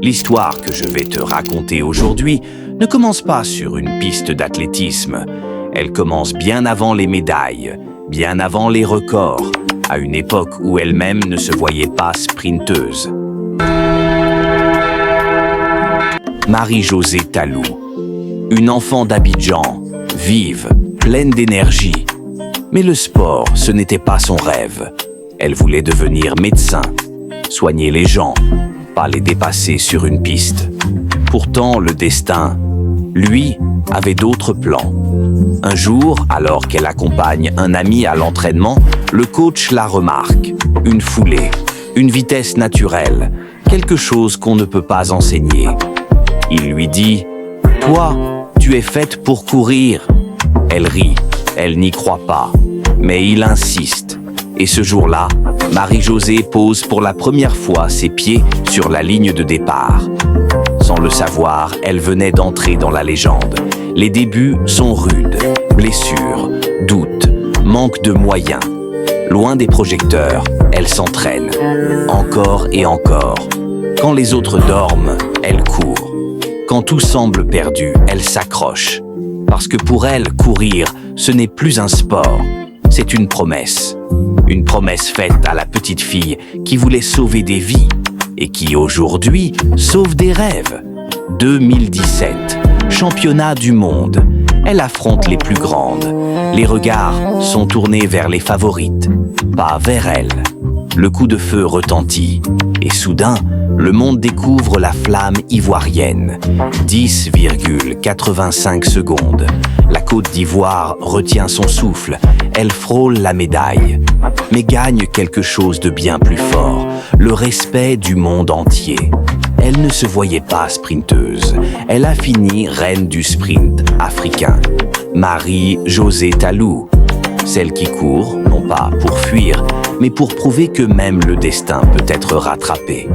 L'histoire que je vais te raconter aujourd'hui ne commence pas sur une piste d'athlétisme. Elle commence bien avant les médailles, bien avant les records, à une époque où elle-même ne se voyait pas sprinteuse. Marie-Josée Talou, une enfant d'Abidjan, vive, pleine d'énergie. Mais le sport, ce n'était pas son rêve. Elle voulait devenir médecin, soigner les gens, pas les dépasser sur une piste. Pourtant, le destin, lui, avait d'autres plans. Un jour, alors qu'elle accompagne un ami à l'entraînement, le coach la remarque. Une foulée, une vitesse naturelle, quelque chose qu'on ne peut pas enseigner. Il lui dit « Toi, tu es faite pour courir ». Elle rit, elle n'y croit pas, mais il insiste. Et ce jour-là, Marie-Josée pose pour la première fois ses pieds sur la ligne de départ. Sans le savoir, elle venait d'entrer dans la légende. Les débuts sont rudes, blessures, doutes, manque de moyens. Loin des projecteurs, elle s'entraîne, encore et encore. Quand les autres dorment, elle court. Quand tout semble perdu, elle s'accroche. Parce que pour elle, courir, ce n'est plus un sport, c'est une promesse. Une promesse faite à la petite fille qui voulait sauver des vies et qui aujourd'hui sauve des rêves. 2017, championnat du monde. Elle affronte les plus grandes. Les regards sont tournés vers les favorites, pas vers elle. Le coup de feu retentit et soudain, le monde découvre la flamme ivoirienne. 10,85 secondes. La Côte d'Ivoire retient son souffle. Elle frôle la médaille, mais gagne quelque chose de bien plus fort, le respect du monde entier. Elle ne se voyait pas sprinteuse. Elle a fini reine du sprint africain. Marie-Josée Talou, celle qui court, non pas pour fuir, mais pour prouver que même le destin peut être rattrapé.